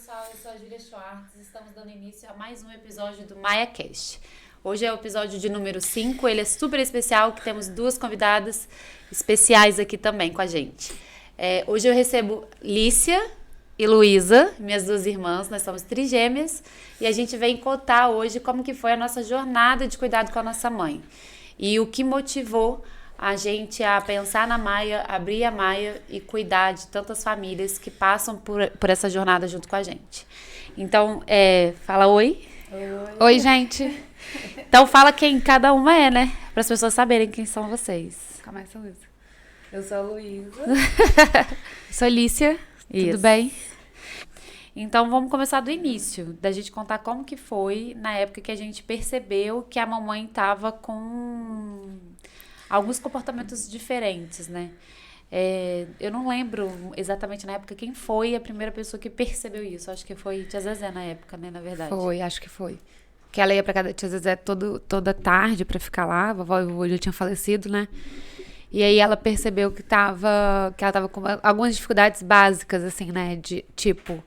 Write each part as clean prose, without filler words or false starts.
pessoal, eu sou a Júlia Schwartz, estamos dando início a mais um episódio do MaiaCast. Hoje é o episódio de número 5, ele é super especial, que temos duas convidadas especiais aqui também com a gente. Hoje eu recebo Lícia e Luísa, minhas duas irmãs, nós somos trigêmeas, e a gente vem contar hoje como que foi a nossa jornada de cuidado com a nossa mãe. E o que motivou a gente a pensar na Maia, abrir a Maia e cuidar de tantas famílias que passam por essa jornada junto com a gente. Então, fala oi. Oi, gente. Então, fala quem cada uma é, né? Para as pessoas saberem quem são vocês. Começa, Luísa. Eu sou a Luísa. Sou Lícia. Isso. Tudo bem? Então, vamos começar do início, da gente contar como que foi na época que a gente percebeu que a mamãe estava com alguns comportamentos diferentes, né? Eu não lembro exatamente na época quem foi a primeira pessoa que percebeu isso. Acho que foi Tia Zezé na época, né? Na verdade. Foi, acho que foi. Que ela ia pra casa da Tia Zezé toda tarde pra ficar lá. A vovó e o vovô já tinham falecido, né? E aí ela percebeu que ela tava com algumas dificuldades básicas, assim, né? De, tipo,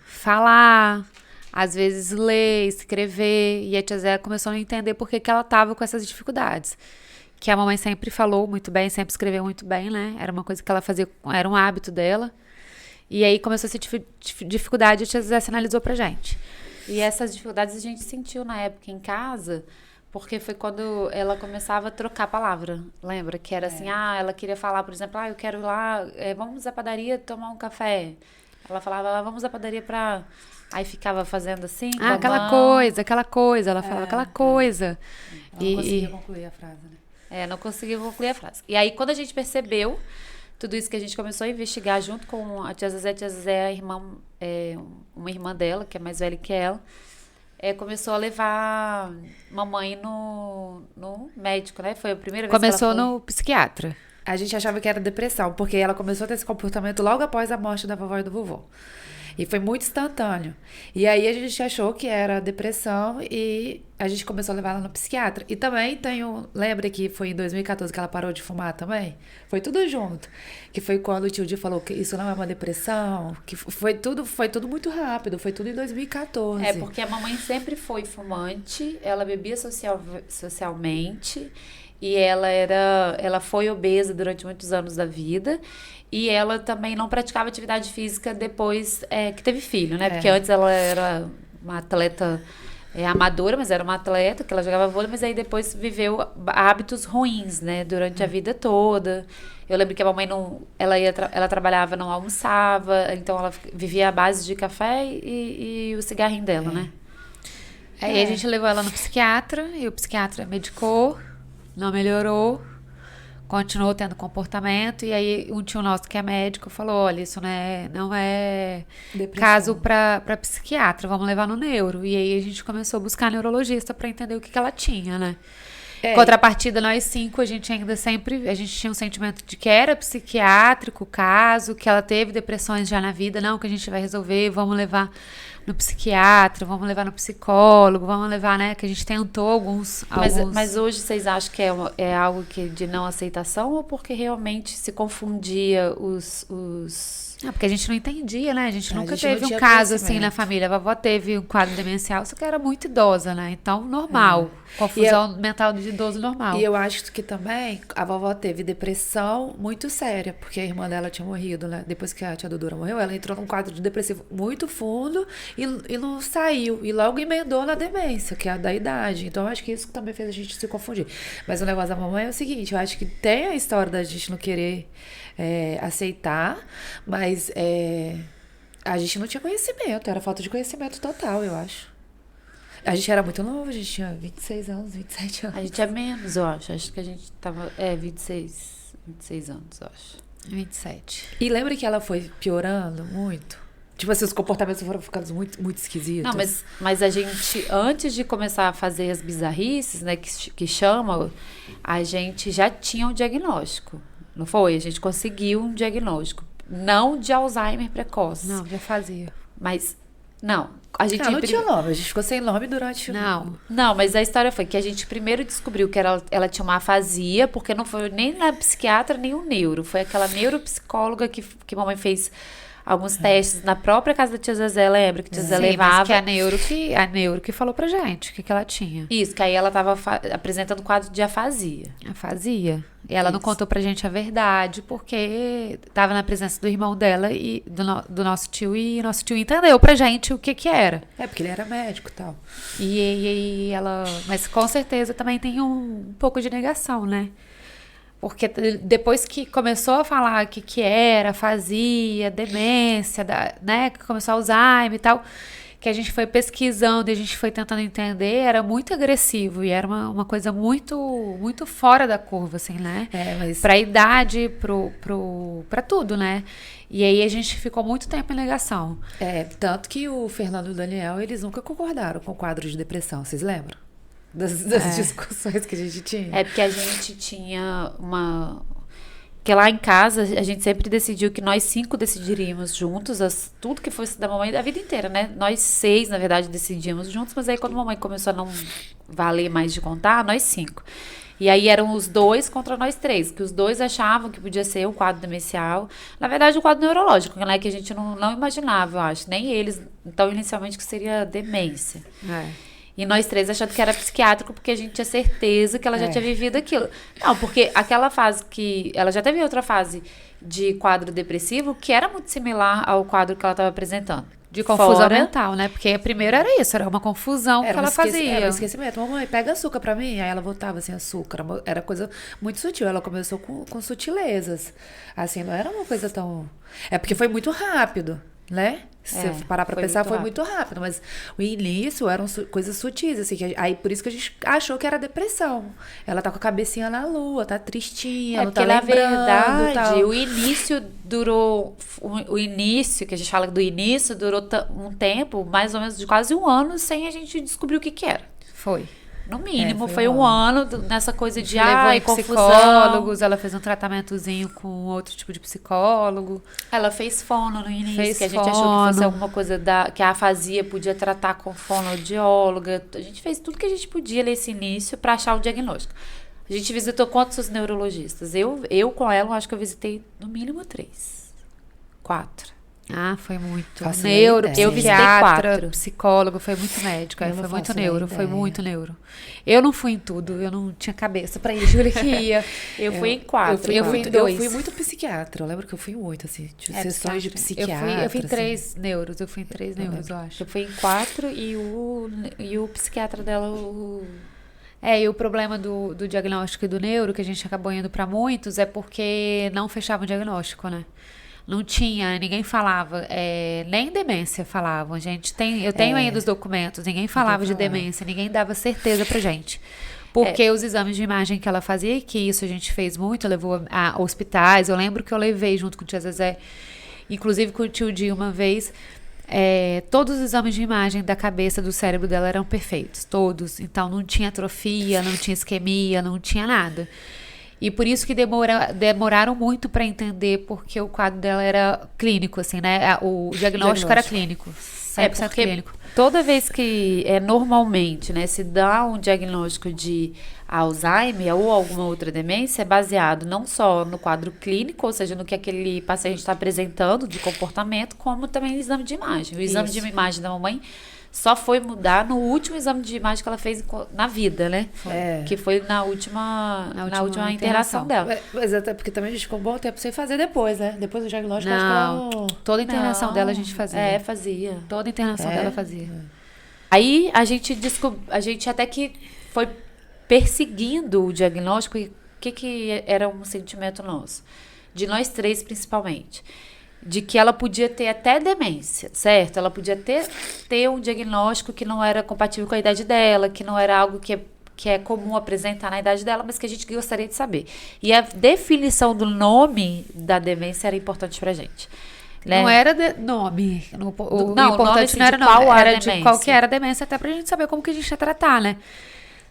falar, às vezes ler, escrever. E a Tia Zé começou a entender por que ela tava com essas dificuldades. Que a mamãe sempre falou muito bem, sempre escreveu muito bem, né? Era uma coisa que ela fazia, era um hábito dela. E aí começou a ser dificuldade e a Tia Zé sinalizou pra gente. E essas dificuldades a gente sentiu na época em casa, porque foi quando ela começava a trocar a palavra. Lembra? Que era assim, ela queria falar, por exemplo, eu quero ir lá, vamos à padaria tomar um café. Ela falava, vamos à padaria pra... Aí ficava fazendo assim, com a aquela mão. coisa. Ela falava aquela coisa. Ela não conseguia concluir a frase, né? Não conseguia concluir a frase. E aí, quando a gente percebeu tudo isso que a gente começou a investigar junto com a Tia Zezé é a irmã, uma irmã dela, que é mais velha que ela, começou a levar mamãe no médico, né? Foi a primeira vez Começou que ela foi. no psiquiatra. A gente achava que era depressão, porque ela começou a ter esse comportamento logo após a morte da vovó e do vovô. E foi muito instantâneo. E aí a gente achou que era depressão e a gente começou a levar ela no psiquiatra. E também lembra que foi em 2014 que ela parou de fumar também? Foi tudo junto. Que foi quando o tio Di falou que isso não é uma depressão, que foi tudo muito rápido, foi tudo em 2014. Porque a mamãe sempre foi fumante, ela bebia socialmente e ela foi obesa durante muitos anos da vida. E ela também não praticava atividade física depois que teve filho, né? Porque antes ela era uma atleta amadora, mas era uma atleta, que ela jogava vôlei, mas aí depois viveu hábitos ruins, né? Durante a vida toda. Eu lembro que a mamãe ela trabalhava, não almoçava, então ela vivia à base de café e o cigarrinho dela, né? Aí a gente levou ela no psiquiatra, e o psiquiatra medicou, não melhorou. Continuou tendo comportamento, e aí um tio nosso que é médico falou, olha, isso não é depressão. Caso para psiquiatra, vamos levar no neuro. E aí a gente começou a buscar neurologista para entender o que ela tinha, né? Contrapartida, nós 5, a gente tinha um sentimento de que era psiquiátrico o caso, que ela teve depressões já na vida, não, que a gente vai resolver, vamos levar no psiquiatra, vamos levar no psicólogo, vamos levar, né, que a gente tentou alguns... Mas hoje vocês acham que é algo de não aceitação ou porque realmente se confundia os... porque a gente não entendia, né? A gente nunca teve um caso assim na família. A vovó teve um quadro demencial, só que era muito idosa, né? Então, normal. Confusão mental de idoso normal. E eu acho que também a vovó teve depressão muito séria, porque a irmã dela tinha morrido, né? Depois que a tia Dudura morreu, ela entrou num quadro de depressivo muito fundo e não saiu. E logo emendou na demência, que é a da idade. Então, eu acho que isso também fez a gente se confundir. Mas o negócio da mamãe é o seguinte, eu acho que tem a história da gente não querer aceitar, mas a gente não tinha conhecimento, era falta de conhecimento total, eu acho. A gente era muito novo, a gente tinha 26 anos, 27 anos. A gente é menos, eu acho. Acho que a gente tava... 26 anos, eu acho. 27. E lembra que ela foi piorando muito? Tipo assim, os comportamentos foram ficando muito, muito esquisitos. Não, mas a gente, antes de começar a fazer as bizarrices, né, que chama, a gente já tinha um diagnóstico. Não foi? A gente conseguiu um diagnóstico. Não de Alzheimer precoce. Não, já fazia. Mas, não. A gente não tinha nome. A gente ficou sem nome durante... Não, mas a história foi que a gente primeiro descobriu que ela tinha uma afasia, porque não foi nem na psiquiatra, nem o neuro. Foi aquela neuropsicóloga que mamãe fez alguns testes na própria casa da tia Zezé, lembra? Que a tia Zezé Sim, levava. mas que a neuro que falou pra gente o que ela tinha. Isso, que aí ela tava apresentando quadro de afasia. Fazia. E ela não contou pra gente a verdade, porque tava na presença do irmão dela e do nosso tio, e nosso tio entendeu pra gente o que era. Porque ele era médico e tal. E ela... Mas com certeza também tem um pouco de negação, né? Porque depois que começou a falar o que era, fazia, demência, né? Que começou Alzheimer e tal, que a gente foi pesquisando e a gente foi tentando entender, era muito agressivo e era uma coisa muito, muito fora da curva, assim, né? Mas... Pra idade, pra tudo, né? E aí a gente ficou muito tempo em negação. Tanto que o Fernando e o Daniel, eles nunca concordaram com o quadro de depressão, vocês lembram? Das discussões que a gente tinha. Porque a gente tinha que lá em casa, a gente sempre decidiu que nós 5 decidiríamos juntos, tudo que fosse da mamãe, a vida inteira, né? Nós 6, na verdade, decidíamos juntos, mas aí quando a mamãe começou a não valer mais de contar, nós 5. E aí eram os 2 contra nós 3, que os 2 achavam que podia ser um quadro demencial. Na verdade, um quadro neurológico, né? Que a gente não imaginava, eu acho. Nem eles, então, inicialmente, que seria demência. E nós 3 achando que era psiquiátrico, porque a gente tinha certeza que ela já tinha vivido aquilo. Não, porque aquela fase que... Ela já teve outra fase de quadro depressivo que era muito similar ao quadro que ela estava apresentando. De confusão mental, né? Porque primeiro era isso, era uma confusão que ela fazia. Era um esquecimento. Mamãe, pega açúcar pra mim. Aí ela voltava sem açúcar. Era coisa muito sutil. Ela começou com sutilezas. Assim, não era uma coisa tão... porque foi muito rápido, né? Se você parar pra pensar, foi muito rápido. Mas o início eram coisas sutis, assim. Aí por isso que a gente achou que era depressão. Ela tá com a cabecinha na lua, tá tristinha, não tá lembrando. Porque, na verdade, tal. o início durou... O início, que a gente fala do início, durou um tempo, mais ou menos de quase um ano, sem a gente descobrir o que era. Foi. No mínimo, foi um ano nessa coisa de confusão. Psicólogos, ela fez um tratamentozinho com outro tipo de psicólogo. Ela fez fono no início, que a gente achou que fosse alguma coisa que a afasia podia tratar com fonoaudióloga. A gente fez tudo que a gente podia nesse início para achar o diagnóstico. A gente visitou quantos neurologistas? Eu com ela, acho que eu visitei no mínimo 3, 4. Foi muito. Neuro, eu visitei 4. Psicólogo, foi muito médico, foi muito neuro, foi muito neuro. Eu não fui em tudo, eu não tinha cabeça pra ir, Júlia que ia. Eu fui em 4. Eu fui em 2. Eu fui muito psiquiatra, eu lembro que eu fui muito, assim, sessões de psiquiatra. Eu fui em 3 neuros, eu acho. Eu fui em 4 e o psiquiatra dela, e o problema do diagnóstico e do neuro, que a gente acabou indo pra muitos, é porque não fechava o diagnóstico, né? Não tinha, ninguém falava, nem demência falavam, eu tenho ainda os documentos, ninguém falava de demência, ninguém dava certeza pra gente. Porque os exames de imagem que ela fazia, que isso a gente fez muito, levou a hospitais, eu lembro que eu levei junto com o tia Zezé, inclusive com o tio Di uma vez, todos os exames de imagem da cabeça, do cérebro dela eram perfeitos, todos, então não tinha atrofia, não tinha isquemia, não tinha nada. E por isso que demoraram muito para entender, porque o quadro dela era clínico, assim, né? O diagnóstico era clínico. 100% clínico. Toda vez que normalmente, né, se dá um diagnóstico de Alzheimer ou alguma outra demência, é baseado não só no quadro clínico, ou seja, no que aquele paciente está apresentando de comportamento, como também no exame de imagem. O exame de imagem da mamãe só foi mudar no último exame de imagem que ela fez na vida, né? Que foi na última internação dela. Mas até porque também a gente ficou um bom tempo sem fazer depois, né? Depois do diagnóstico, acho que ela não... Toda a internação dela a gente fazia. Fazia. Toda a internação dela fazia. Aí a gente até que foi perseguindo o diagnóstico, e o que era um sentimento nosso? De nós 3, principalmente. De que ela podia ter até demência, certo? Ela podia ter um diagnóstico que não era compatível com a idade dela, que não era algo que é comum apresentar na idade dela, mas que a gente gostaria de saber. E a definição do nome da demência era importante pra gente. Né? Não era nome. O importante nome, assim, não era nome, era de qual que era a demência, até pra gente saber como que a gente ia tratar, né?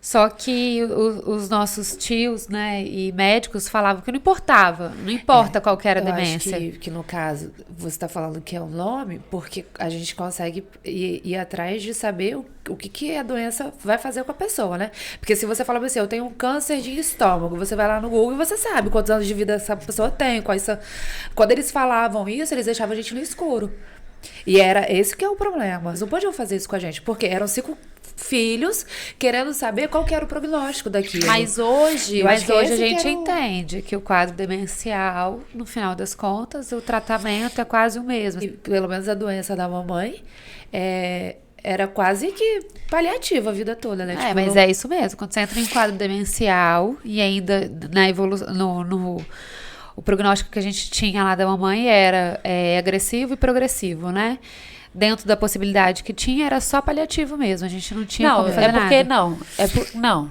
Só que os nossos tios, né, e médicos falavam que não importava, não importa qual que era a Eu demência. acho que no caso, você está falando que é o nome, porque a gente consegue ir atrás de saber o que a doença vai fazer com a pessoa, né? Porque se você fala assim, eu tenho um câncer de estômago, você vai lá no Google e você sabe quantos anos de vida essa pessoa tem, quais são... Quando eles falavam isso, eles deixavam a gente no escuro. E era esse que é o problema. Eles não podiam fazer isso com a gente, porque eram 5 filhos querendo saber qual que era o prognóstico daquilo. Mas hoje, Mas hoje a esse que gente era o- entende que o quadro demencial, no final das contas, o tratamento é quase o mesmo. E, pelo menos a doença da mamãe era quase que paliativa a vida toda, né? Tipo, Mas não- é isso mesmo. Quando você entra em quadro demencial e ainda na evolução, o prognóstico que a gente tinha lá da mamãe era agressivo e progressivo, né? Dentro da possibilidade que tinha, era só paliativo mesmo. A gente não tinha não, como fazer é porque nada. não.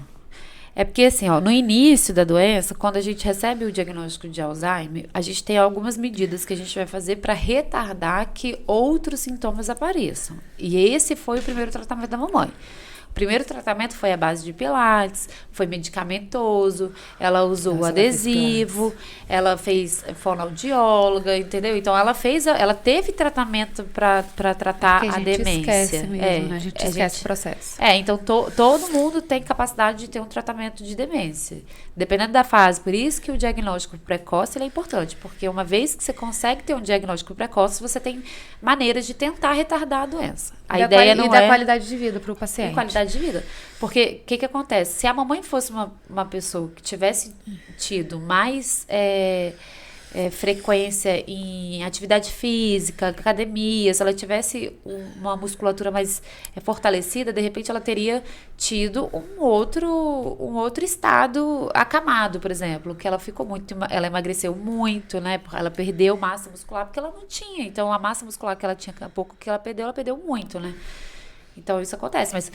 É porque assim, ó, no início da doença, quando a gente recebe o diagnóstico de Alzheimer, a gente tem algumas medidas que a gente vai fazer para retardar que outros sintomas apareçam. E esse foi o primeiro tratamento da mamãe. O primeiro tratamento foi à base de pilates, foi medicamentoso, ela usou Nossa, ela fez adesivo, ela fez fonoaudióloga, entendeu? Então ela teve tratamento para tratar Porque a gente demência. esquece mesmo, né? A gente esquece o processo. Então todo mundo tem capacidade de ter um tratamento de demência, dependendo da fase. Por isso que o diagnóstico precoce ele é importante, porque uma vez que você consegue ter um diagnóstico precoce, você tem maneiras de tentar retardar a doença. A ideia não e da é qualidade de vida para o e paciente. qualidade de vida. Porque o que acontece? Se a mamãe fosse uma pessoa que tivesse tido mais frequência em atividade física, academia, se ela tivesse uma musculatura mais fortalecida, de repente ela teria tido um outro estado acamado, por exemplo, que ela ficou ela emagreceu muito, né? Ela perdeu massa muscular porque ela não tinha. Então a massa muscular que ela tinha, pouco que ela perdeu muito, né? Então, isso acontece, mas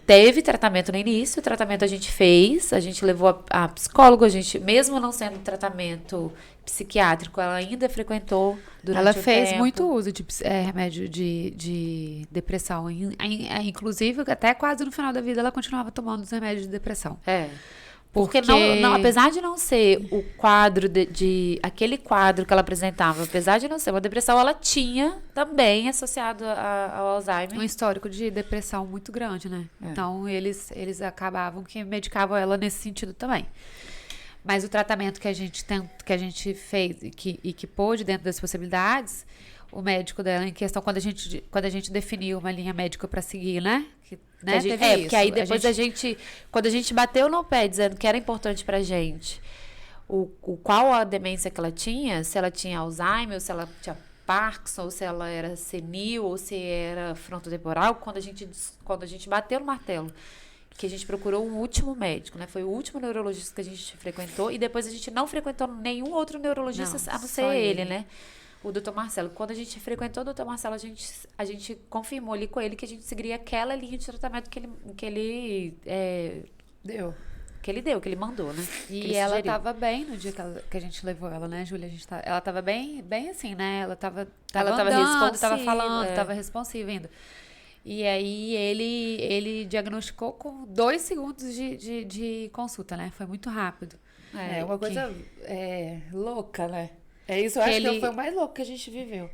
teve tratamento no início, o tratamento a gente fez, a gente levou a psicólogo, a gente, mesmo não sendo tratamento psiquiátrico, ela ainda frequentou durante Ela o fez tempo. muito uso de remédio de depressão. Inclusive, até quase no final da vida, ela continuava tomando os remédios de depressão. Porque apesar de não ser o quadro aquele quadro que ela apresentava, apesar de não ser uma depressão, ela tinha também associado ao Alzheimer. Um histórico de depressão muito grande, né? Então, eles acabavam que medicavam ela nesse sentido também. Mas o tratamento que a gente fez e que pôde dentro das possibilidades, o médico dela em questão, quando a gente definiu uma linha médica para seguir, né? Porque aí depois quando a gente bateu no pé dizendo que era importante pra gente qual a demência que ela tinha, se ela tinha Alzheimer, ou se ela tinha Parkinson, ou se ela era senil, ou se era frontotemporal, quando a gente bateu no martelo, que a gente procurou um último médico, né? Foi o último neurologista que a gente frequentou, e depois a gente não frequentou nenhum outro neurologista, a não ser ele, né? O doutor Marcelo. Quando a gente frequentou o doutor Marcelo, a gente confirmou ali com ele que a gente seguiria aquela linha de tratamento que ele Deu. que ele mandou, né? E ela tava bem no dia que a gente levou ela, né, Júlia? Ela tava bem assim, né? Ela tava andando, responsiva, tava falando, tava responsiva ainda. E aí ele diagnosticou com 2 segundos de consulta, né? Foi muito rápido. É uma coisa louca, né? É isso, eu acho que foi o mais louco que a gente viveu.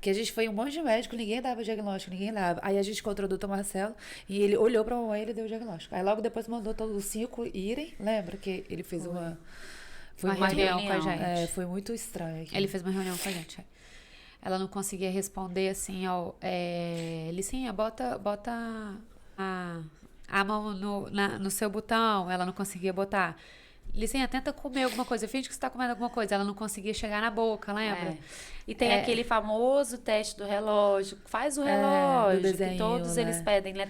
Que a gente foi em um monte de médico, ninguém dava diagnóstico, ninguém dava. Aí a gente encontrou o doutor Marcelo e ele olhou pra mamãe e ele deu o diagnóstico. Aí logo depois mandou todos os 5 irem. Lembra que ele fez uma reunião com a gente. Foi muito estranho aqui. Ele fez uma reunião com a gente. Ela não conseguia responder assim, Licinha, bota a mão no seu botão. Ela não conseguia botar. Licinha, tenta comer alguma coisa. Finge que você está comendo alguma coisa. Ela não conseguia chegar na boca, lembra? E tem aquele famoso teste do relógio. Faz o relógio, do desenho, que todos né? eles pedem, né?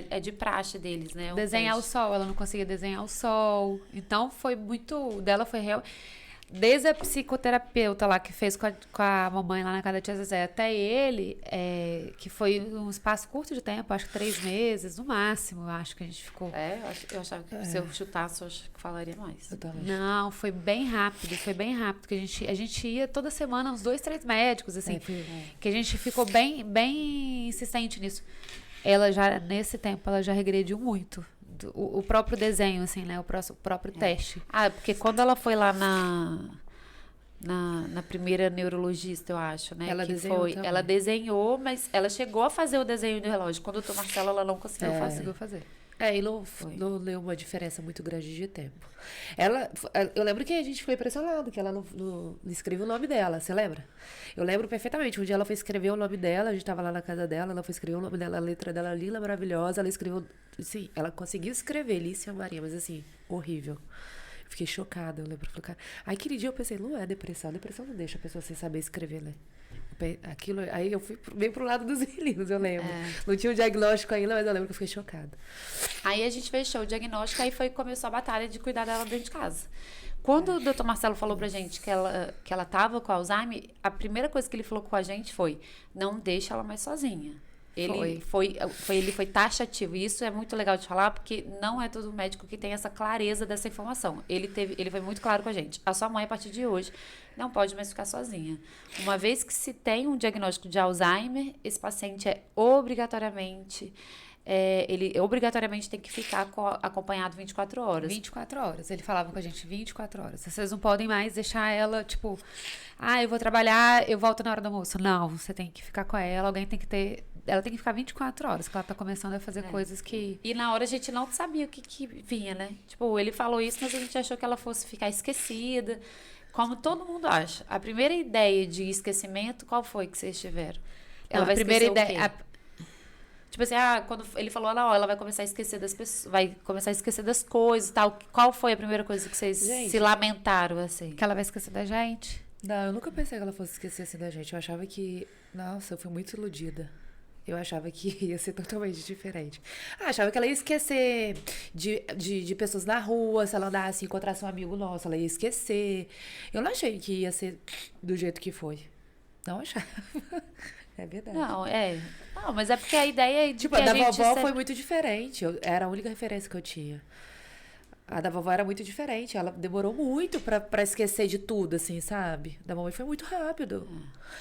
É de praxe deles, né? Desenhar o sol. Ela não conseguia desenhar o sol. Então, foi muito... Dela foi real... Desde a psicoterapeuta lá que fez com a mamãe lá na casa da tia Zezé até ele, que foi um espaço curto de tempo, acho que 3 meses, no máximo, acho que a gente ficou. Eu achava que se eu chutasse, eu acho que falaria mais. Não, foi bem rápido, que a gente ia toda semana uns 2, 3 médicos, assim, que a gente ficou bem insistente nisso. Ela já, nesse tempo, ela já regrediu muito o próprio desenho, assim, né? O próprio teste. Ah, porque quando ela foi lá na primeira neurologista, eu acho, né? Ela que desenhou foi, também. ela desenhou, mas ela chegou a fazer o desenho do relógio. Quando o doutor Marcelo, ela não conseguiu Não fazer. conseguiu fazer. E não deu uma diferença muito grande de tempo. Eu lembro que a gente ficou impressionado, que ela não escreveu o nome dela, você lembra? Eu lembro perfeitamente, um dia ela foi escrever o nome dela, a gente tava lá na casa dela, ela foi escrever o nome dela, a letra dela linda, maravilhosa, ela escreveu, sim, ela conseguiu escrever Lícia Maria, mas assim, horrível. Fiquei chocada, eu lembro. Falei, aquele dia eu pensei, não é depressão. Depressão não deixa a pessoa sem saber escrever, né? Aquilo, aí eu fui bem pro lado dos meninos, eu lembro. Não tinha o diagnóstico ainda, mas eu lembro que eu fiquei chocada. Aí a gente fechou o diagnóstico, aí começou a batalha de cuidar dela dentro de casa. Quando o doutor Marcelo falou pra gente que ela tava com Alzheimer, a primeira coisa que ele falou com a gente foi, não deixa ela mais sozinha. Ele foi taxativo. E isso é muito legal de falar, porque não é todo médico que tem essa clareza dessa informação. Ele foi muito claro com a gente. A sua mãe, a partir de hoje, não pode mais ficar sozinha. Uma vez que se tem um diagnóstico de Alzheimer, esse paciente ele obrigatoriamente tem que ficar acompanhado 24 horas. 24 horas. Ele falava com a gente 24 horas. Vocês não podem mais deixar ela, tipo, eu vou trabalhar, eu volto na hora do almoço. Não, você tem que ficar com ela, alguém tem que ter... Ela tem que ficar 24 horas, que ela tá começando a fazer coisas que... E na hora a gente não sabia o que vinha, né? Tipo, ele falou isso, mas a gente achou que ela fosse ficar esquecida. Como todo mundo acha. A primeira ideia de esquecimento, qual foi que vocês tiveram? Ela vai primeira esquecer ideia... o quê? Tipo assim, quando ele falou, ela vai começar a esquecer das pessoas, vai começar a esquecer das coisas e tal. Qual foi a primeira coisa que vocês se lamentaram, assim? Que ela vai esquecer da gente. Não, eu nunca pensei que ela fosse esquecer assim da gente. Eu achava que... Nossa, eu fui muito iludida. Eu achava que ia ser totalmente diferente. Achava que ela ia esquecer de pessoas na rua, se ela andasse e encontrasse um amigo nosso, ela ia esquecer. Eu não achei que ia ser do jeito que foi. Não achava. É verdade. Não, mas é porque a ideia de tipo, que a da gente vovó sempre... foi muito diferente. Era a única referência que eu tinha. A da vovó era muito diferente. Ela demorou muito pra esquecer de tudo, assim, sabe? Da mamãe foi muito rápido.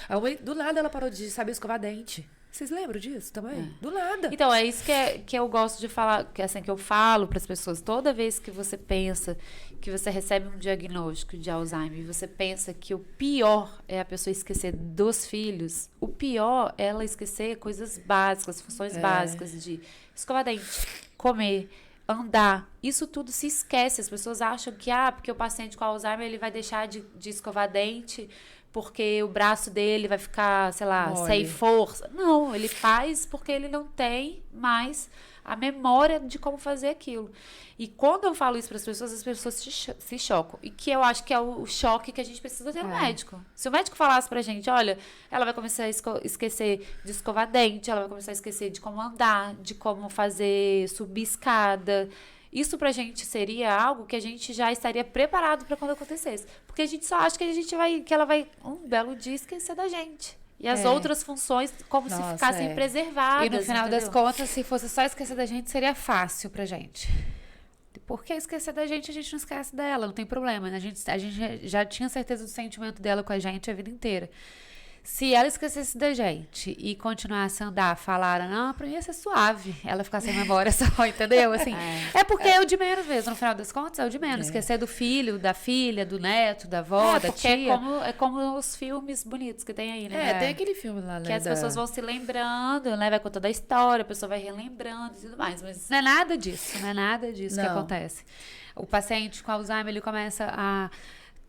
A mamãe, do nada, ela parou de saber escovar dente. Vocês lembram disso também? Do nada. Então, é isso que eu gosto de falar, que assim, que eu falo para as pessoas. Toda vez que você pensa que você recebe um diagnóstico de Alzheimer e você pensa que o pior é a pessoa esquecer dos filhos, o pior é ela esquecer coisas básicas, funções básicas de escovar dente, comer, andar. Isso tudo se esquece. As pessoas acham que, porque o paciente com Alzheimer ele vai deixar de escovar dente porque o braço dele vai ficar, sei lá, sem força. Não, ele faz porque ele não tem mais a memória de como fazer aquilo. E quando eu falo isso para as pessoas se chocam. E que eu acho que é o choque que a gente precisa ter no médico. Se o médico falasse pra gente, olha, ela vai começar a esquecer de escovar dente, ela vai começar a esquecer de como andar, de como subir escada. Isso pra gente seria algo que a gente já estaria preparado para quando acontecesse. Porque a gente só acha que ela vai um belo dia esquecer da gente. E as outras funções como se ficassem preservadas. E no final entendeu? das contas, se fosse só esquecer da gente, seria fácil pra gente. Porque esquecer da gente, a gente não esquece dela, não tem problema. Né? A gente já tinha certeza do sentimento dela com a gente a vida inteira. Se ela esquecesse da gente e continuasse a andar, falar, não, pra mim ia ser suave. Ela ficar sem memória só, entendeu? Assim, porque é o de menos mesmo, no final das contas, é o de menos. Esquecer do filho, da filha, do neto, da avó, da tia. É como os filmes bonitos que tem aí, né? Tem aquele filme lá, né? Que as pessoas vão se lembrando, né? Vai contando a história, a pessoa vai relembrando e tudo mais. Mas não é nada disso que acontece. O paciente com Alzheimer, ele começa a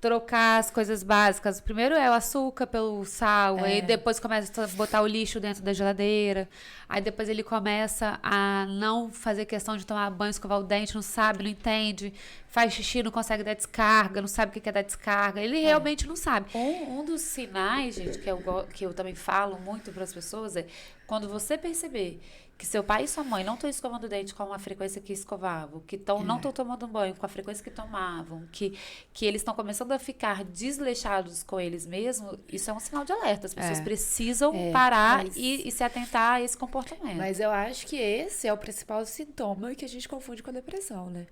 trocar as coisas básicas. Primeiro é o açúcar pelo sal, aí depois começa a botar o lixo dentro da geladeira, aí depois ele começa a não fazer questão de tomar banho, escovar o dente, não sabe, não entende, faz xixi, não consegue dar descarga, não sabe o que é dar descarga, ele realmente não sabe. Um dos sinais, gente, que eu também falo muito para as pessoas é quando você perceber que seu pai e sua mãe não estão escovando o dente com a frequência que escovavam, que não estão tomando banho com a frequência que tomavam, que eles estão começando a ficar desleixados com eles mesmos, isso é um sinal de alerta. As pessoas precisam parar e se atentar a esse comportamento. Mas eu acho que esse é o principal sintoma que a gente confunde com a depressão, né?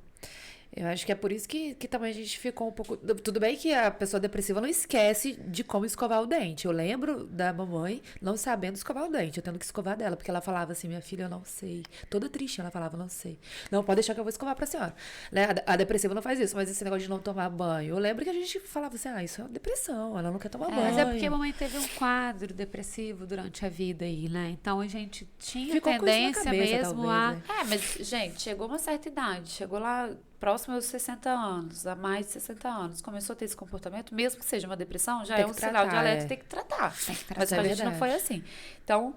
Eu acho que é por isso que também a gente ficou um pouco. Tudo bem que a pessoa depressiva não esquece de como escovar o dente. Eu lembro da mamãe não sabendo escovar o dente, eu tendo que escovar dela, porque ela falava assim: minha filha, eu não sei. Toda triste, ela falava: não sei. Não, pode deixar que eu vou escovar pra senhora. Né? A depressiva não faz isso, mas esse negócio de não tomar banho. Eu lembro que a gente falava assim: isso é uma depressão, ela não quer tomar banho. Mas é porque a mamãe teve um quadro depressivo durante a vida aí, né? Então a gente tinha Ficou com isso na tendência cabeça, mesmo talvez, a. né? Mas, gente, chegou uma certa idade, chegou lá próximo aos 60 anos, a mais de 60 anos, começou a ter esse comportamento, mesmo que seja uma depressão, já Tem é um que sinal de tratar, alerta, é. tem que tratar. Tem que tratar, Mas com a é gente não verdade. foi assim. Então,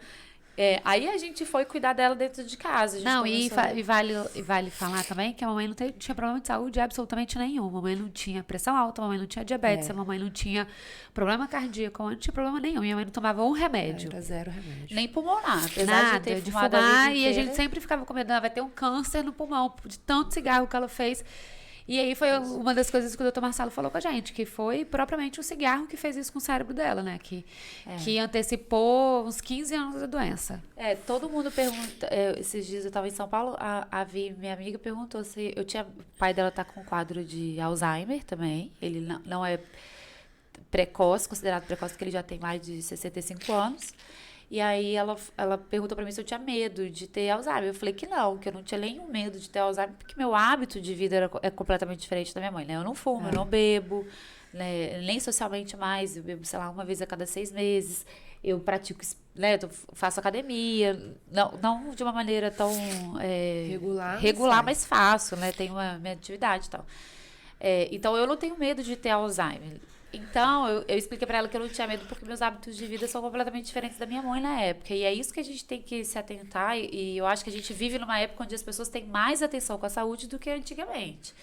aí a gente foi cuidar dela dentro de casa. A gente Não, e começou- vale falar também que a mamãe não tinha problema de saúde absolutamente nenhum. A mamãe não tinha pressão alta, a mamãe não tinha diabetes, É. a mamãe não tinha problema cardíaco, a mamãe não tinha problema nenhum. Minha mãe não tomava um remédio. Era 0 remédio. nem pulmonar, apesar Nada, de ter de fumado a fumar, vida e a inteira. gente sempre ficava com medo, ela vai ter um câncer no pulmão, de tanto cigarro que ela fez. E aí foi uma das coisas que o doutor Marcelo falou com a gente, que foi propriamente o cigarro que fez isso com o cérebro dela, né? Que antecipou uns 15 anos da doença. Todo mundo pergunta. Esses dias eu estava em São Paulo, a Vi, minha amiga, perguntou se eu tinha. O pai dela tá com quadro de Alzheimer também. Ele não é precoce, considerado precoce, porque ele já tem mais de 65 anos. E aí ela perguntou pra mim se eu tinha medo de ter Alzheimer. Eu falei que eu não tinha nenhum medo de ter Alzheimer, porque meu hábito de vida é completamente diferente da minha mãe, né? Eu não fumo, eu não bebo, né? Nem socialmente mais, eu bebo, sei lá, uma vez a cada 6 meses. Eu pratico, né? Faço academia, não de uma maneira tão Regular, mas faço, né? Tenho a minha atividade e tal. Então eu não tenho medo de ter Alzheimer. Então, eu expliquei pra ela que eu não tinha medo porque meus hábitos de vida são completamente diferentes da minha mãe na época. E é isso que a gente tem que se atentar. E eu acho que a gente vive numa época onde as pessoas têm mais atenção com a saúde do que antigamente.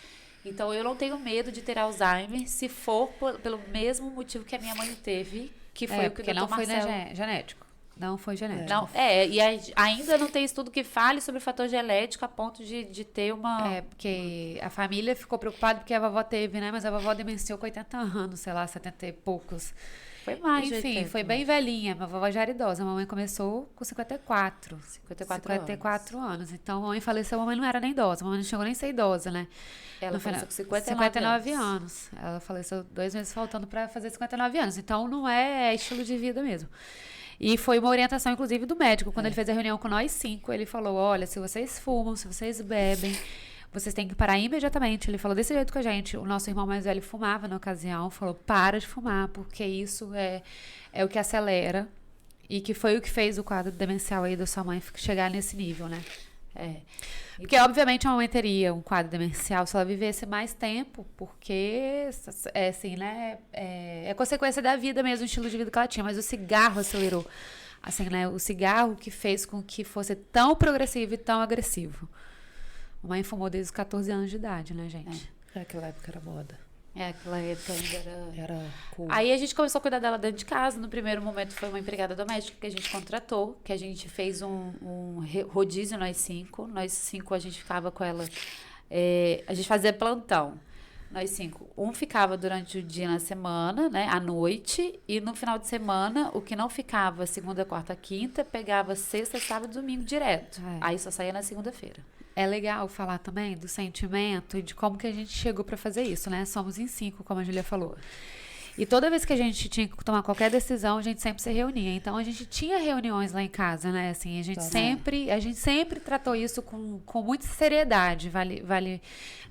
Então, eu não tenho medo de ter Alzheimer se for pelo mesmo motivo que a minha mãe teve, que foi o que o porque Dr. não foi Marcelo... genético. Não foi genético. Não, e ainda não tem estudo que fale sobre fator genético a ponto de ter uma... Porque a família ficou preocupada porque a vovó teve, né? Mas a vovó demenciou com 80 anos, sei lá, 70 e poucos. Foi mais de Enfim, 80. foi bem velhinha. A vovó já era idosa. A mamãe começou com 54. 54 anos. Então, a mamãe faleceu, a mamãe não era nem idosa. A mamãe não chegou nem a ser idosa, né? Ela faleceu com 59 anos. Ela faleceu 2 meses faltando para fazer 59 anos. Então, não é estilo de vida mesmo. E foi uma orientação, inclusive, do médico. Quando ele fez a reunião com nós 5, ele falou: olha, se vocês fumam, se vocês bebem, vocês têm que parar imediatamente. Ele falou desse jeito com a gente. O nosso irmão mais velho fumava na ocasião. Falou: para de fumar, porque isso é o que acelera. E que foi o que fez o quadro demencial aí da sua mãe chegar nesse nível, né? Porque, obviamente, a mamãe teria um quadro demencial se ela vivesse mais tempo, porque, assim, né, é consequência da vida mesmo, o estilo de vida que ela tinha, mas o cigarro acelerou, assim, né, o cigarro que fez com que fosse tão progressivo e tão agressivo. A mãe fumou desde os 14 anos de idade, né, gente? Naquela época era moda. Aquela época ainda Era cool. Aí a gente começou a cuidar dela dentro de casa. No primeiro momento foi uma empregada doméstica que a gente contratou, que a gente fez um rodízio nós 5. Nós 5 a gente ficava com ela. A gente fazia plantão. Nós 5. Um ficava durante o dia na semana, né? À noite. E no final de semana, o que não ficava segunda, quarta, quinta, pegava sexta, sábado e domingo direto. Aí só saía na segunda-feira. É legal falar também do sentimento e de como que a gente chegou para fazer isso, né? Somos em 5, como a Júlia falou. E toda vez que a gente tinha que tomar qualquer decisão, a gente sempre se reunia. Então, a gente tinha reuniões lá em casa, né? Assim, a gente sempre tratou isso com muita seriedade.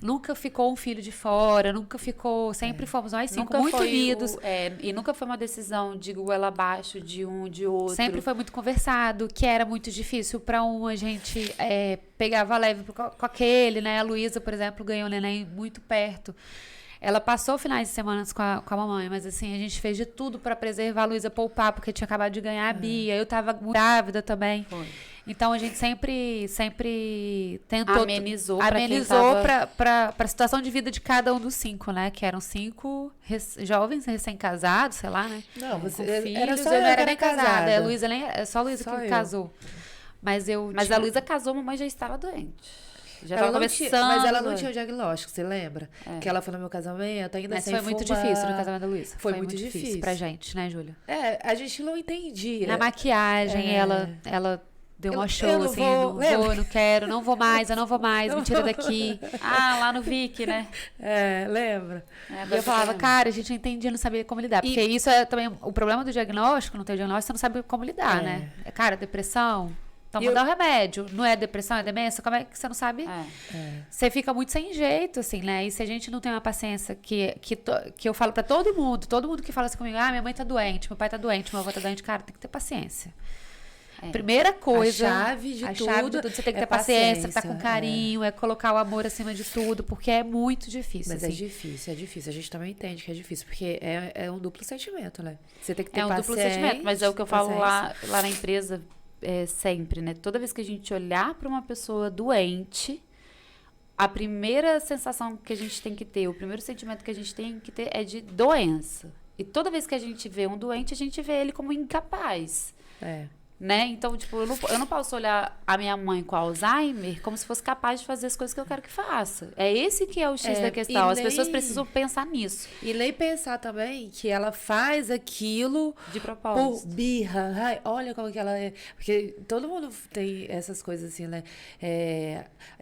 Nunca ficou um filho de fora, nunca ficou... Sempre fomos nós 5 muito unidos. E nunca foi uma decisão de goela abaixo de um, de outro. Sempre foi muito conversado, que era muito difícil para um, a gente pegava leve com aquele, né? A Luísa, por exemplo, ganhou o neném muito perto. Ela passou finais de semana com a mamãe, mas assim, a gente fez de tudo para preservar a Luísa, poupar, porque tinha acabado de ganhar a Bia. Eu tava grávida também. Foi. Então a gente sempre tentou. Amenizou para a situação de vida de cada um dos 5, né? Que eram 5 jovens recém-casados, sei lá, né? Não, você Com filhos, era só eu não era que nem casada. casada. Luísa é só a Luísa que casou. Mas a Luísa casou, a mamãe já estava doente. Já Ela tava não tinha, começando. mas ela não tinha o diagnóstico, você lembra? Que ela foi no meu casamento, ainda Mas sem foi muito fumar. difícil no casamento da Luísa. Foi muito difícil pra gente, né, Júlia? A gente não entendia. Na maquiagem, ela deu uma Eu show, não assim, vou, não lembra? vou, não quero, não vou mais, eu não vou mais, me tira daqui. Ah, lá no Vic, né? Lembra? E eu falava, cara, a gente não entendia, não sabia como lidar. Porque isso é também o problema do diagnóstico, não ter o diagnóstico, você não sabe como lidar, né? Cara, depressão, então vou dar o remédio. Não é depressão, é demência? Como é que você não sabe? Você fica muito sem jeito, assim, né? E se a gente não tem uma paciência que eu falo pra todo mundo que fala assim comigo, minha mãe tá doente, meu pai tá doente, meu avô tá doente, cara, tem que ter paciência. Primeira coisa, A chave de tudo você tem que é ter paciência, tá com paciência, carinho, é colocar o amor acima de tudo, porque é muito difícil. Mas assim. é difícil. A gente também entende que é difícil, porque é um duplo sentimento, né? Você tem que ter É um paciência. duplo sentimento, mas é o que eu falo paciência. lá na empresa sempre, né? Toda vez que a gente olhar para uma pessoa doente, a primeira sensação que a gente tem que ter, o primeiro sentimento que a gente tem que ter é de doença. E toda vez que a gente vê um doente, a gente vê ele como incapaz. Né? Então, tipo, eu não posso olhar a minha mãe com Alzheimer como se fosse capaz de fazer as coisas que eu quero que faça. É esse que é o X da questão. As pessoas precisam pensar nisso. E nem pensar também que ela faz aquilo de propósito. Por birra. Ai, olha como que ela é. Porque todo mundo tem essas coisas assim, né?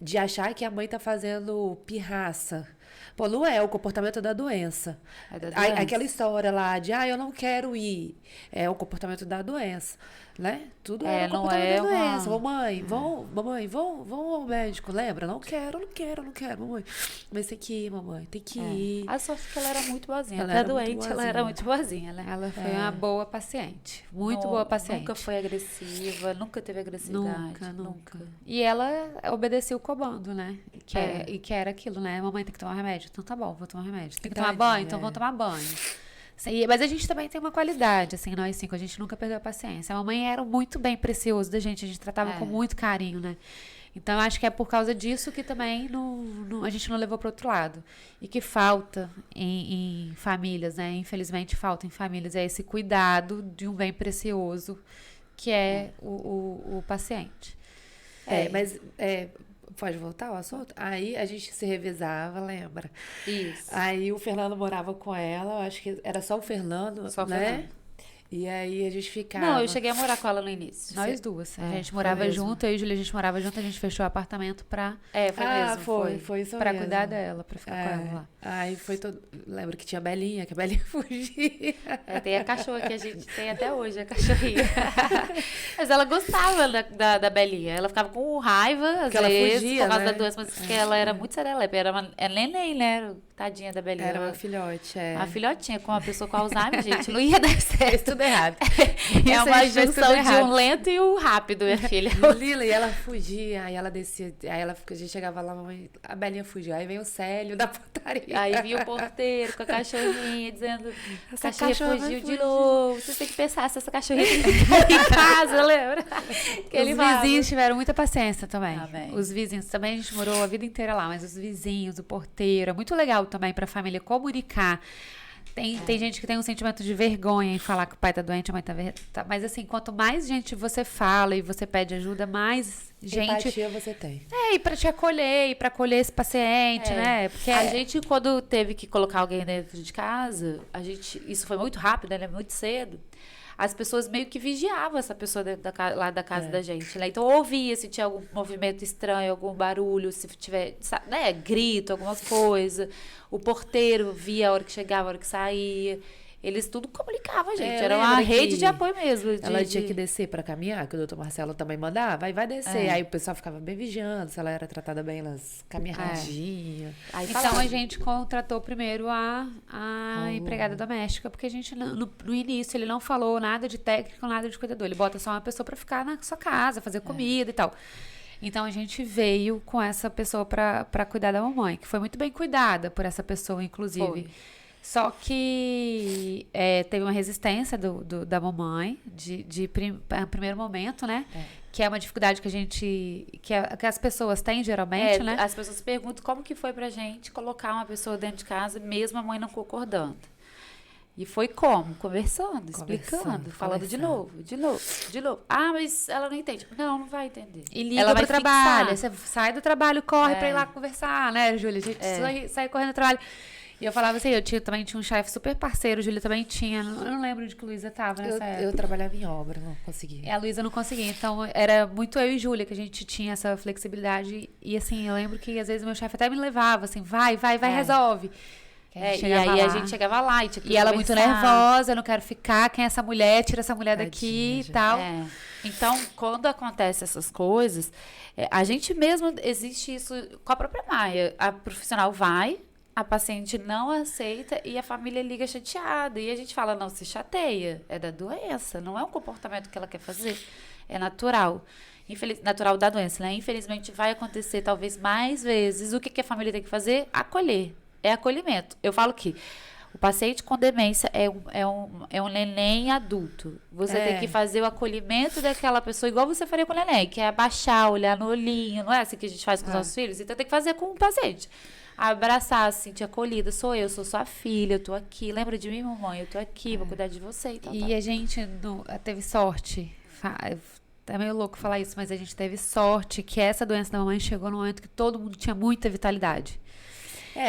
De achar que a mãe tá fazendo pirraça. Pô, não é o comportamento da doença. É da doença. Aquela história lá de, eu não quero ir. É o comportamento da doença, né? Tudo é o comportamento da doença. Mamãe, vão ao médico, lembra? Não quero, mamãe. Mas tem que ir, mamãe, tem que ir. A sorte é que ela era muito boazinha. Ela Até era muito doente, ela boazinha. era muito boazinha, né? Ela foi uma boa paciente. Muito boa paciente. Nunca foi agressiva, nunca teve agressividade. Nunca. E ela obedeceu o comando, né? E que era aquilo, né? Mamãe tem que tomar remédio. Então tá bom, vou tomar remédio. Tem que tomar banho? Então vamos tomar banho. Mas a gente também tem uma qualidade, assim, nós cinco. A gente nunca perdeu a paciência. A mamãe era muito bem precioso da gente. A gente tratava com muito carinho, né? Então, eu acho que é por causa disso que também a gente não levou para outro lado. E que falta em famílias, né? Infelizmente, falta em famílias. É esse cuidado de um bem precioso que é o paciente. Mas pode voltar o assunto? Aí a gente se revezava, lembra? Isso. Aí o Fernando morava com ela, eu acho que era só o Fernando, Só o né? Fernando. E aí a gente ficava... Não, eu cheguei a morar com ela no início. Nós duas. A gente foi morava mesmo. junto, eu e a Julia, a gente morava junto, a gente fechou o apartamento pra... Foi mesmo. Foi isso Pra mesmo. cuidar dela, pra ficar com ela lá. Aí foi todo... Lembra que tinha a Belinha, que a Belinha fugia. Tem a cachorra que a gente tem até hoje, a cachorrinha. Mas ela gostava da Belinha. Ela ficava com raiva, às Porque ela vezes, fugia, por causa né? da doença, mas porque ela era muito serelepe. Era neném, né? Tadinha da Belinha. Era uma filhote, Uma filhotinha com uma pessoa com Alzheimer, gente. Não ia dar certo. tudo errado. É uma Isso aí fez tudo junção de errado. um lento e um rápido, minha filha. Lila, e ela fugia, aí ela descia, aí a gente chegava lá, a Belinha fugiu, aí vem o Célio da portaria. Aí vinha o porteiro com a cachorrinha dizendo: a Essa cachorrinha cachorra fugiu de fugiu. novo. Vocês têm que pensar se essa cachorrinha tá em casa, lembra? Que ele Os falava. vizinhos tiveram muita paciência também. Também. Os vizinhos também, a gente morou a vida inteira lá, mas os vizinhos, o porteiro, é muito legal também pra família comunicar. Tem gente que tem um sentimento de vergonha em falar que o pai tá doente, a mãe tá. Mas assim, quanto mais gente você fala e você pede ajuda, mais gente. Empatia você tem. E pra te acolher, e pra acolher esse paciente, né? Porque A gente, quando teve que colocar alguém dentro de casa, isso foi muito rápido, né? Muito cedo. As pessoas meio que vigiavam essa pessoa dentro lá da casa da gente, né? Então, ouvia se tinha algum movimento estranho, algum barulho, se tiver, né, grito, alguma coisa. O porteiro via a hora que chegava, a hora que saía. Eles tudo comunicavam, gente. Era uma rede de apoio mesmo. Ela tinha que descer pra caminhar, que o doutor Marcelo também mandava, vai descer. Aí o pessoal ficava bem vigiando, se ela era tratada bem, elas caminhadinhas. Então a gente contratou primeiro a empregada doméstica, porque a gente no início ele não falou nada de técnico, nada de cuidador. Ele bota só uma pessoa pra ficar na sua casa, fazer comida e tal. Então a gente veio com essa pessoa pra cuidar da mamãe, que foi muito bem cuidada por essa pessoa, inclusive. Foi. Só que teve uma resistência da mamãe no primeiro momento, né? Que é uma dificuldade que a gente... Que as pessoas têm geralmente, né? As pessoas perguntam como que foi pra gente colocar uma pessoa dentro de casa, mesmo a mãe não concordando. E foi como? Conversando, explicando, falando de novo. Ah, mas ela não entende. Não vai entender. E liga ela pro vai trabalho. fixar. Você sai do trabalho, corre pra ir lá conversar, né, Júlia? A gente sai correndo do trabalho. E eu falava assim, também tinha um chefe super parceiro, o Júlio também tinha. Eu não lembro onde que a Luísa tava nessa época. Eu trabalhava em obra, não conseguia. A Luísa não conseguia. Então, era muito eu e Júlia que a gente tinha essa flexibilidade. E assim, eu lembro que às vezes meu chefe até me levava, assim, vai, resolve. E aí a gente chegava lá e tinha que ela muito conversar. nervosa, eu não quero ficar, quem é essa mulher? Tira essa mulher daqui Tadinha, e tal. Então, quando acontece essas coisas, a gente mesmo, existe isso com a própria Maia. A profissional vai, a paciente não aceita e a família liga chateada. E a gente fala, não se chateia, é da doença, não é um comportamento que ela quer fazer, é natural. Natural da doença, né? Infelizmente vai acontecer talvez mais vezes. O que a família tem que fazer? Acolher. É acolhimento. Eu falo que o paciente com demência é um neném adulto. Você tem que fazer o acolhimento daquela pessoa igual você faria com o neném, que é abaixar, olhar no olhinho, não é assim que a gente faz com os nossos filhos? Então tem que fazer com o paciente. Abraçar, se sentir acolhida. Sou sua filha, eu tô aqui. Lembra de mim, mamãe? Eu tô aqui, vou cuidar de você e tal. E a gente teve sorte. É meio louco falar isso, mas a gente teve sorte que essa doença da mamãe chegou no momento que todo mundo tinha muita vitalidade.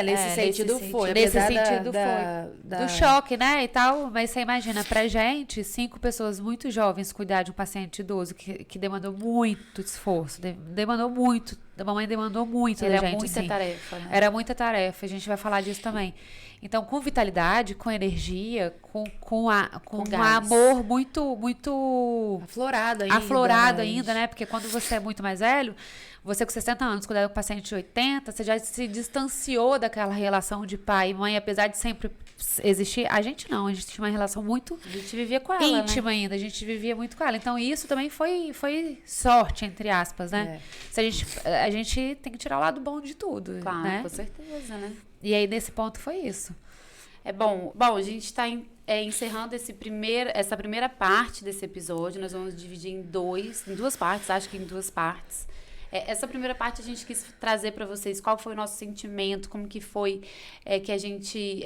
Nesse sentido foi. Nesse sentido foi. Do choque, né, e tal. Mas você imagina, pra gente, 5 pessoas muito jovens cuidar de um paciente idoso que demandou muito esforço, demandou muito. A mamãe demandou muito da gente. Era muita assim. tarefa, né? Era muita tarefa, a gente vai falar disso também. Então, com vitalidade, com energia, com um amor muito aflorado ainda, né? Porque quando você é muito mais velho, você com 60 anos, cuidar de um paciente de 80, você já se distanciou daquela relação de pai e mãe, apesar de sempre existir. A gente não, a gente tinha uma relação muito A gente vivia com ela, íntima ainda, a gente vivia muito com ela. Então, isso também foi sorte, entre aspas, né? Se a gente tem que tirar o lado bom de tudo, Claro, né? com certeza, né? E aí, nesse ponto, foi isso. Bom, a gente está encerrando essa primeira parte desse episódio. Nós vamos dividir em duas partes, acho que em 2 partes. Essa primeira parte a gente quis trazer para vocês qual foi o nosso sentimento, como que foi que a gente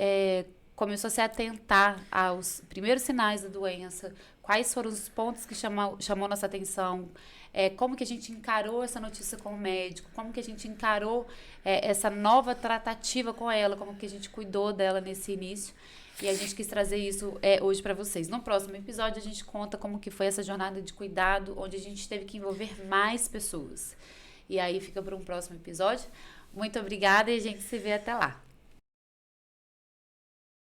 começou a se atentar aos primeiros sinais da doença, quais foram os pontos que chamou nossa atenção, como que a gente encarou essa notícia com o médico, como que a gente encarou essa nova tratativa com ela, como que a gente cuidou dela nesse início. E a gente quis trazer isso hoje para vocês. No próximo episódio, a gente conta como que foi essa jornada de cuidado, onde a gente teve que envolver mais pessoas. E aí fica para um próximo episódio. Muito obrigada e a gente se vê até lá.